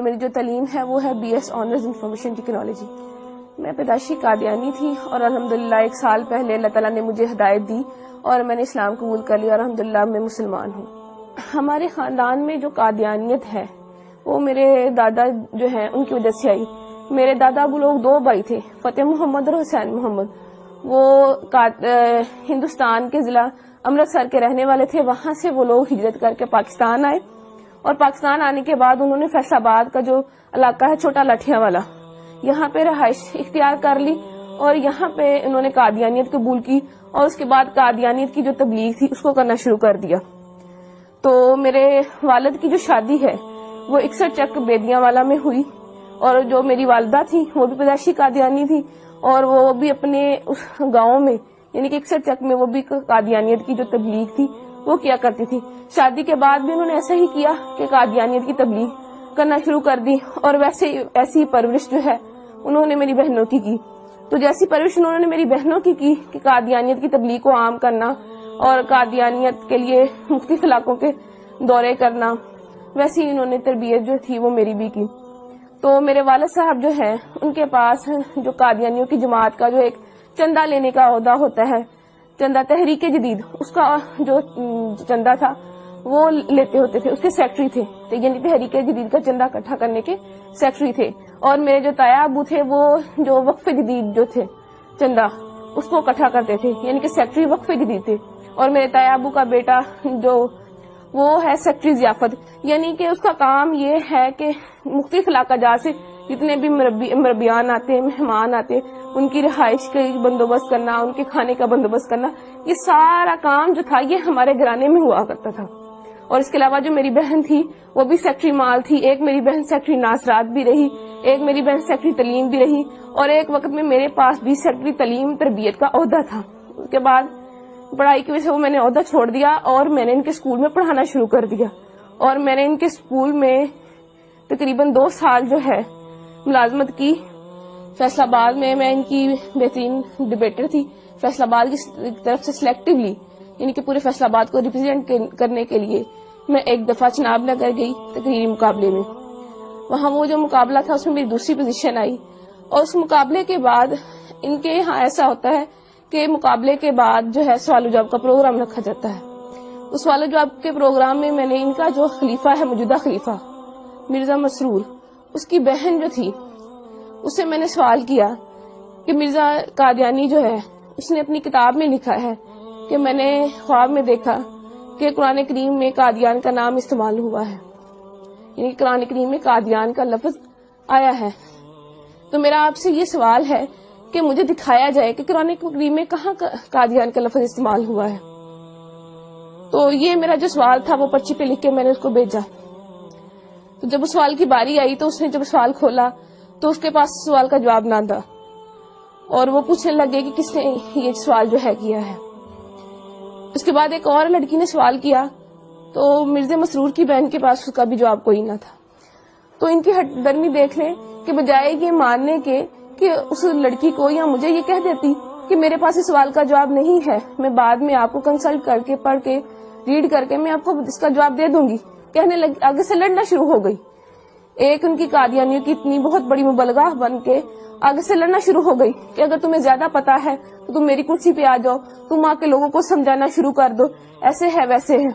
میری جو تعلیم ہے وہ ہے BS آنرز انفارمیشن ٹیکنالوجی. میں پیدائشی قادیانی تھی اور الحمدللہ 1 سال پہلے اللہ تعالیٰ نے مجھے ہدایت دی اور میں نے اسلام قبول کر لیا اور الحمدللہ میں مسلمان ہوں. ہمارے خاندان میں جو قادیانیت ہے وہ میرے دادا جو ہیں ان کی وجہ سے آئی. میرے دادا وہ لوگ 2 بھائی تھے, فتح محمد اور حسین محمد. وہ ہندوستان کے ضلع امرتسر کے رہنے والے تھے. وہاں سے وہ لوگ ہجرت کر کے پاکستان آئے اور پاکستان آنے کے بعد انہوں نے فیصل آباد کا جو علاقہ ہے چھوٹا لاٹھیاں والا, یہاں پہ رہائش اختیار کر لی اور یہاں پہ انہوں نے قادیانیت قبول کی اور اس کے بعد قادیانیت کی جو تبلیغ تھی اس کو کرنا شروع کر دیا. تو میرے والد کی جو شادی ہے وہ 61 چک بیدیاں والا میں ہوئی اور جو میری والدہ تھی وہ بھی پیدائشی قادیانی تھی اور وہ بھی اپنے اس گاؤں میں یعنی کہ 61 چک میں وہ بھی قادیانیت کی جو تبلیغ تھی وہ کیا کرتی تھی. شادی کے بعد بھی انہوں نے ایسا ہی کیا کہ قادیانیت کی تبلیغ کرنا شروع کر دی اور ایسی پرورش جو ہے انہوں نے میری بہنوں کی کی. تو جیسی پرورش انہوں نے میری بہنوں کی کہ قادیانیت کی تبلیغ کو عام کرنا اور قادیانیت کے لیے مختلف علاقوں کے دورے کرنا, ویسی انہوں نے تربیت جو تھی وہ میری بھی کی. تو میرے والد صاحب جو ہیں ان کے پاس جو قادیانیوں کی جماعت کا جو ایک چندہ لینے کا عہدہ ہوتا ہے, چندہ تحریک جدید, اس کا جو چندہ تھا وہ لیتے ہوتے تھے, اس کے سیکٹری تھے. یعنی تحریک جدید کا چندہ اکٹھا کرنے کے سیکٹری تھے. اور میرے جو تایا ابو تھے وہ جو وقف جدید جو تھے چندہ اس کو اکٹھا کرتے تھے, یعنی کہ سیکٹری وقف جدید تھے. اور میرے تایا ابو کا بیٹا جو وہ ہے سیکٹری ضیافت, یعنی کہ اس کا کام یہ ہے کہ مختلف علاقہ جات سے جتنے بھی مربیان آتے, مہمان آتے, ان کی رہائش کا بندوبست کرنا, ان کے کھانے کا بندوبست کرنا, یہ سارا کام جو تھا یہ ہمارے گھرانے میں ہوا کرتا تھا. اور اس کے علاوہ جو میری بہن تھی وہ بھی سیکٹری مال تھی. ایک میری بہن سیکٹری ناصرات بھی رہی, ایک میری بہن سیکٹری تعلیم بھی رہی اور ایک وقت میں میرے پاس بھی سیکٹری تعلیم تربیت کا عہدہ تھا. اس کے بعد پڑھائی کی وجہ سے وہ میں نے عہدہ چھوڑ دیا اور میں نے ان کے اسکول میں پڑھانا شروع کر دیا. اور میں نے ان کے اسکول میں تقریباً 2 سال جو ہے ملازمت کی. فیصل آباد میں ان کی بہترین ڈبیٹر تھی. فیصل آباد کی طرف سے سلیکٹیولی یعنی کہ پورے فیصل آباد کو ریپرزینٹ کرنے کے لیے میں ایک دفعہ چناب نگر گئی تقریری مقابلے میں. وہاں وہ جو مقابلہ تھا اس میں میری دوسری پوزیشن آئی. اور اس مقابلے کے بعد ان کے یہاں ایسا ہوتا ہے کہ مقابلے کے بعد جو ہے سوال و جواب کا پروگرام رکھا جاتا ہے. اس سوال و جواب کے پروگرام میں نے ان کا جو خلیفہ ہے موجودہ خلیفہ مرزا مسرور, اس کی بہن جو تھی اس سے میں نے سوال کیا کہ مرزا قادیانی جو ہے اس نے اپنی کتاب میں لکھا ہے کہ میں نے خواب میں دیکھا کہ قرآن کریم میں قادیان کا نام استعمال ہوا ہے, یعنی قرآن کریم میں قادیان کا لفظ آیا ہے. تو میرا آپ سے یہ سوال ہے کہ مجھے دکھایا جائے کہ قرآن کریم میں کہاں قادیان کا لفظ استعمال ہوا ہے. تو یہ میرا جو سوال تھا وہ پرچی پہ لکھ کے میں نے اس کو بھیجا. تو جب اس سوال کی باری آئی تو اس نے جب سوال کھولا تو اس کے پاس سوال کا جواب نہ تھا اور وہ پوچھنے لگے کہ کس نے یہ سوال جو ہے کیا ہے. اس کے بعد ایک اور لڑکی نے سوال کیا تو مرزا مسرور کی بہن کے پاس اس کا بھی جواب کوئی نہ تھا. تو ان کی ہٹ درمی دیکھ لیں کہ بجائے یہ ماننے کے کہ اس لڑکی کو یا مجھے یہ کہہ دیتی کہ میرے پاس اس سوال کا جواب نہیں ہے, میں بعد میں آپ کو کنسلٹ کر کے پڑھ کے ریڈ کر کے میں آپ کو اس کا جواب دے دوں گی, کہنے لگی, آگے سے لڑنا شروع ہو گئی. ایک ان کی قادیانیوں کی اتنی بہت بڑی مبلغہ بن کے آگے سے لڑنا شروع ہو گئی کہ اگر تمہیں زیادہ پتا ہے تو تم میری کرسی پہ آ جاؤ, تم آ کے لوگوں کو سمجھانا شروع کر دو, ایسے ہے ویسے ہے.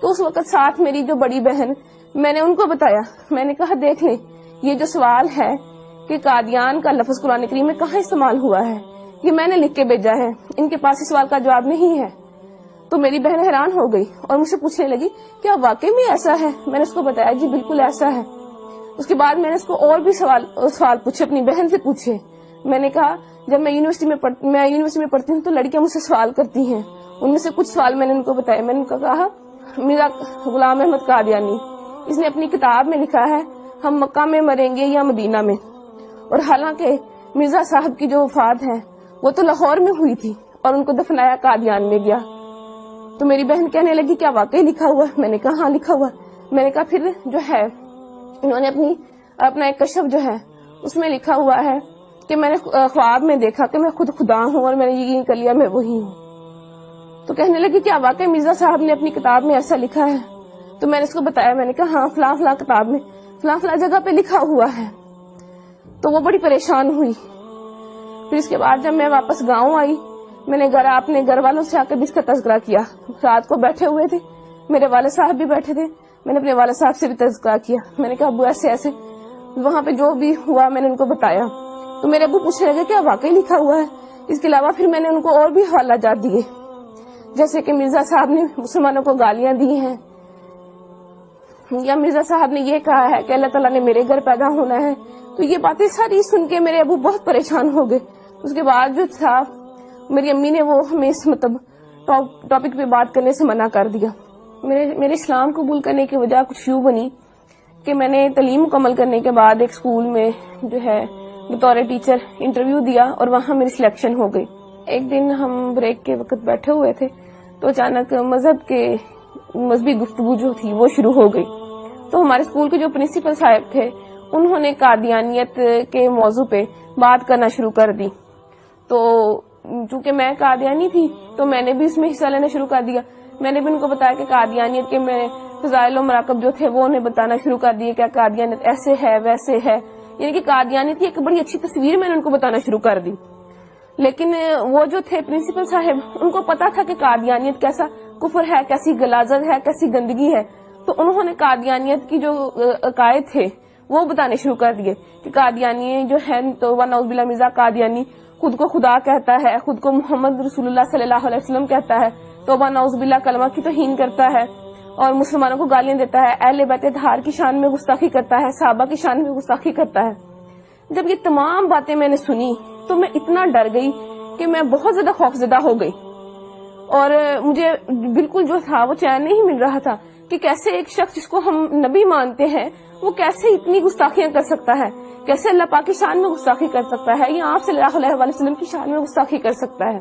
تو اس وقت ساتھ میری جو بڑی بہن, میں نے ان کو بتایا, میں نے کہا دیکھ لیں یہ جو سوال ہے کہ قادیان کا لفظ قرآن کریم میں کہاں استعمال ہوا ہے یہ میں نے لکھ کے بھیجا ہے, ان کے پاس اس سوال کا جواب نہیں ہے. تو میری بہن حیران ہو گئی اور مجھ سے پوچھنے لگی کیا واقعی میں ایسا ہے. میں نے اس کو بتایا جی بالکل ایسا ہے. اس کے بعد میں نے اس کو اور بھی سوال پوچھے, اپنی بہن سے پوچھے. میں نے کہا جب میں یونیورسٹی میں پڑھتی ہوں تو لڑکیاں مجھ سے سوال کرتی ہیں, ان میں سے کچھ سوال میں نے ان کو بتایا. میں نے ان کو کہا میرا غلام احمد قادیانی اس نے اپنی کتاب میں لکھا ہے ہم مکہ میں مریں گے یا مدینہ میں, اور حالانکہ مرزا صاحب کی جو وفات ہے وہ تو لاہور میں ہوئی تھی اور ان کو دفنایا قادیان میں گیا. تو میری بہن کہنے لگی کیا واقعی لکھا ہوا ہے. میں نے کہا ہاں لکھا ہوا. میں نے کہا پھر جو ہے انہوں نے اپنا ایک کشف جو ہے اس میں لکھا ہوا ہے کہ میں نے خواب میں دیکھا کہ میں خود خدا ہوں اور میں نے یقین کر لیا میں وہی ہوں. تو کہنے لگی کیا واقعی مرزا صاحب نے اپنی کتاب میں ایسا لکھا ہے. تو میں نے اس کو بتایا, میں نے کہا ہاں فلاں فلاں کتاب میں فلاں فلاں جگہ پہ لکھا ہوا ہے. تو وہ بڑی پریشان ہوئی. پھر اس کے بعد جب میں واپس گاؤں آئی, میں نے اپنے گھر والوں سے آ کے بھی اس کا تذکرہ کیا. رات کو بیٹھے ہوئے تھے, میرے والد صاحب بھی بیٹھے تھے, میں نے اپنے والد صاحب سے بھی تذکرہ کیا. میں نے کہا ابو ایسے ایسے وہاں پہ جو بھی ہوا میں نے ان کو بتایا. تو میرے ابو پوچھنے لگے کیا واقعی لکھا ہوا ہے. اس کے علاوہ پھر میں نے ان کو اور بھی حوالہ جات دیے, جیسے کہ مرزا صاحب نے مسلمانوں کو گالیاں دی ہیں, یا مرزا صاحب نے یہ کہا ہے کہ اللہ تعالیٰ نے میرے گھر پیدا ہونا ہے. تو یہ باتیں ساری سن کے میرے ابو بہت پریشان ہو گئے. اس کے بعد جو تھا میری امی نے وہ ہمیں اس ٹاپک پہ بات کرنے سے منع کر دیا. میرے اسلام قبول کرنے کی وجہ کچھ یوں بنی کہ میں نے تعلیم مکمل کرنے کے بعد ایک اسکول میں جو ہے بطور ٹیچر انٹرویو دیا اور وہاں میری سلیکشن ہو گئی. ایک دن ہم بریک کے وقت بیٹھے ہوئے تھے تو اچانک مذہبی گفتگو جو تھی وہ شروع ہو گئی. تو ہمارے اسکول کے جو پرنسپل صاحب تھے انہوں نے قادیانیت کے موضوع پہ بات کرنا شروع کر دی. تو چونکہ میں قادیانی تھی تو میں نے بھی اس میں حصہ لینا شروع کر دیا. میں نے بھی ان کو بتایا کہ قادیانیت کے میں فضائل و مراقب جو تھے وہ انہیں بتانا شروع کر دیے, کہ قادیانیت ایسے ہے ویسے ہے, یعنی کہ قادیانیت کی ایک بڑی اچھی تصویر میں نے ان کو بتانا شروع کر دی. لیکن وہ جو تھے پرنسپل صاحب ان کو پتا تھا کہ قادیانیت کیسا کفر ہے, کیسی غلاظت ہے, کیسی گندگی ہے. تو انہوں نے قادیانیت کی جو عقائد تھے وہ بتانے شروع کر دیے کہ قادیانی جو ہے تو نعوذ باللہ مرزا قادیانی خود کو خدا کہتا ہے, خود کو محمد رسول اللہ صلی اللہ علیہ وسلم کہتا ہے, توبہ نعوذ باللہ کلمہ کی توہین کرتا ہے اور مسلمانوں کو گالیاں دیتا ہے, اہل بیت اطہار کی شان میں گستاخی کرتا ہے, صحابہ کی شان میں گستاخی کرتا ہے. جب یہ تمام باتیں میں نے سنی تو میں اتنا ڈر گئی کہ میں بہت زیادہ خوفزدہ ہو گئی, اور مجھے بالکل جو تھا وہ چین نہیں مل رہا تھا کہ کیسے ایک شخص جس کو ہم نبی مانتے ہیں وہ کیسے اتنی گستاخیاں کر سکتا ہے, کیسے اللہ پاک کی شان میں گستاخی کر سکتا ہے, یا آپ صلی اللہ علیہ وسلم کی شان میں گستاخی کر سکتا ہے.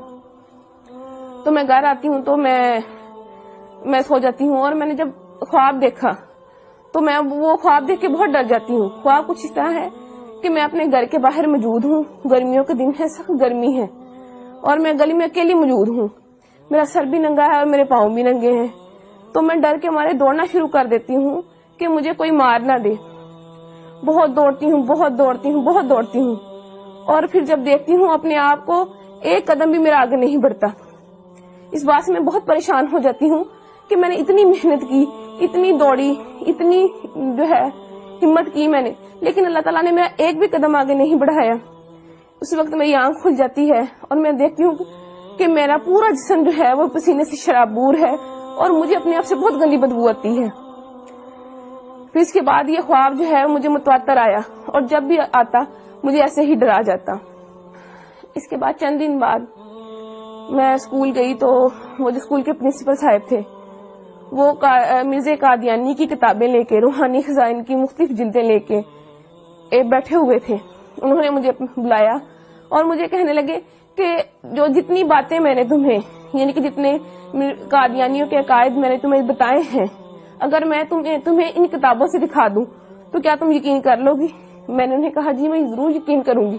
تو میں گھر آتی ہوں تو میں سو جاتی ہوں, اور میں نے جب خواب دیکھا تو میں وہ خواب دیکھ کے بہت ڈر جاتی ہوں. خواب کچھ اس طرح ہے کہ میں اپنے گھر کے باہر موجود ہوں, گرمیوں کے دن ہے, سخت گرمی ہے, اور میں گلی میں اکیلی موجود ہوں, میرا سر بھی ننگا ہے اور میرے پاؤں بھی ننگے ہیں. تو میں ڈر کے مارے دوڑنا شروع کر دیتی ہوں کہ مجھے کوئی مار نہ دے. بہت دوڑتی ہوں, اور پھر جب دیکھتی ہوں اپنے آپ کو ایک قدم بھی میرا آگے نہیں بڑھتا. اس بات سے میں بہت پریشان ہو جاتی ہوں کہ میں نے اتنی محنت کی, اتنی دوڑی, اتنی جو ہے ہمت کی میں نے, لیکن اللہ تعالیٰ نے میرا ایک بھی قدم آگے نہیں بڑھایا. اس وقت میری آنکھ کھل جاتی ہے اور میں دیکھتی ہوں کہ میرا پورا جسم جو ہے وہ پسینے سے شرابور ہے اور مجھے اپنے آپ سے بہت گندی بدبو آتی ہے. پھر اس کے بعد یہ خواب جو ہے مجھے متواتر آیا, اور جب بھی آتا مجھے ایسے ہی ڈرا جاتا. اس کے بعد چند دن بعد میں اسکول گئی تو وہ جو اسکول کے پرنسپل صاحب تھے وہ مرزا قادیانی کی کتابیں لے کے, روحانی خزائن کی مختلف جلدیں لے کے بیٹھے ہوئے تھے. انہوں نے مجھے بلایا اور مجھے کہنے لگے کہ جو جتنی باتیں میں نے تمہیں, یعنی کہ جتنے قادیانیوں کے عقائد میں نے تمہیں بتائے ہیں, اگر میں تمہیں ان کتابوں سے دکھا دوں تو کیا تم یقین کر لو گی؟ میں نے انہیں کہا جی میں ضرور یقین کروں گی.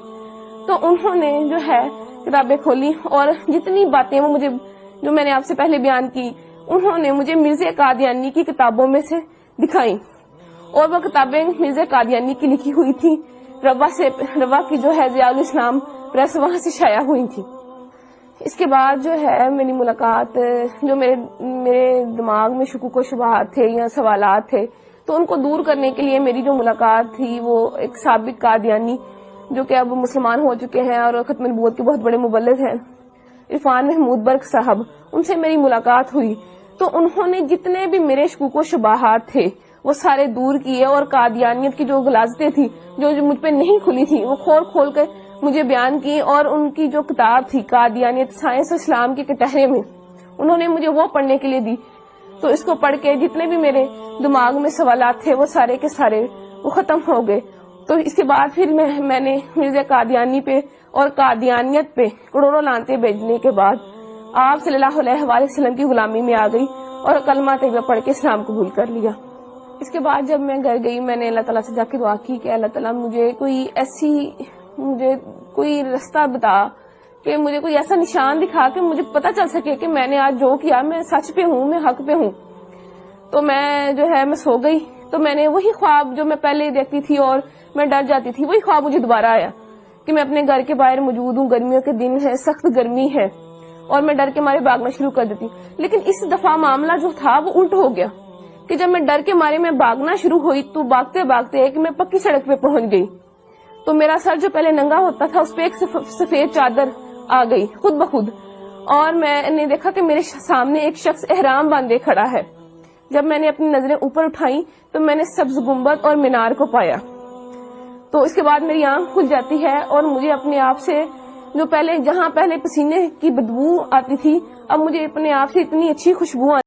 تو انہوں نے جو ہے کتابیں کھولی اور جتنی باتیں وہ مجھے جو میں نے آپ سے پہلے بیان کی انہوں نے مجھے مرزا قادیانی کی کتابوں میں سے دکھائیں, اور وہ کتابیں مرزا قادیانی کی لکھی ہوئی تھی. روا کی جو ہے ضیاء الاسلام پریس وہاں سے شائع ہوئی تھی. اس کے بعد جو ہے میری ملاقات, جو میرے دماغ میں شکوک و شبہات تھے یا سوالات تھے تو ان کو دور کرنے کے لیے میری جو ملاقات تھی وہ ایک سابق قادیانی جو کہ اب مسلمان ہو چکے ہیں اور ختم نبوت کے بہت بڑے مبلغ ہیں, عرفان محمود برق صاحب, ان سے میری ملاقات ہوئی. تو انہوں نے جتنے بھی میرے شکوک و شبہات تھے وہ سارے دور کیے, اور قادیانیت کی جو غلاظتیں تھی جو مجھ پہ نہیں کھلی تھی وہ کھول کے مجھے بیان کی. اور ان کی جو کتاب تھی قادیانیت سائنس و اسلام کے کٹہرے میں, انہوں نے مجھے وہ پڑھنے کے لیے دی. تو اس کو پڑھ کے جتنے بھی میرے دماغ میں سوالات تھے وہ سارے کے سارے وہ ختم ہو گئے. تو اس کے بعد پھر میں نے مرزا قادیانی پہ اور قادیانیت پہ کروڑوں لعنتیں بھیجنے کے بعد آپ صلی اللہ علیہ وآلہ وسلم کی غلامی میں آ گئی اور کلمہ طیبہ پڑھ کے اسلام قبول کر لیا. اس کے بعد جب میں گھر گئی میں نے اللہ تعالیٰ سے جا کے دعا کی کہ اللہ تعالیٰ مجھے کوئی رستہ بتا, کہ مجھے کوئی ایسا نشان دکھا کہ مجھے پتہ چل سکے کہ میں نے آج جو کیا میں سچ پہ ہوں, میں حق پہ ہوں. تو میں جو ہے میں سو گئی. تو میں نے وہی خواب جو میں پہلے دیکھتی تھی اور میں ڈر جاتی تھی، وہی خواب مجھے دوبارہ آیا کہ میں اپنے گھر کے باہر موجود ہوں، گرمیوں کے دن ہے، سخت گرمی ہے، اور میں ڈر کے مارے بھاگنا شروع کر دیتی. لیکن اس دفعہ معاملہ جو تھا وہ الٹ ہو گیا کہ جب میں ڈر کے مارے میں بھاگنا شروع ہوئی تو بھاگتے بھاگتے ایک میں پکی سڑک پہ پہنچ گئی. تو میرا سر جو پہلے ننگا ہوتا تھا اس پہ ایک سفید چادر آ گئی خود بخود، اور میں نے دیکھا کہ میرے سامنے ایک شخص احرام باندھے کھڑا ہے. جب میں نے اپنی نظریں اوپر اٹھائی تو میں نے سبز گنبد اور مینار کو پایا. تو اس کے بعد میری آنکھ کھل جاتی ہے اور مجھے اپنے آپ سے جو جہاں پہلے پسینے کی بدبو آتی تھی، اب مجھے اپنے آپ سے اتنی اچھی خوشبو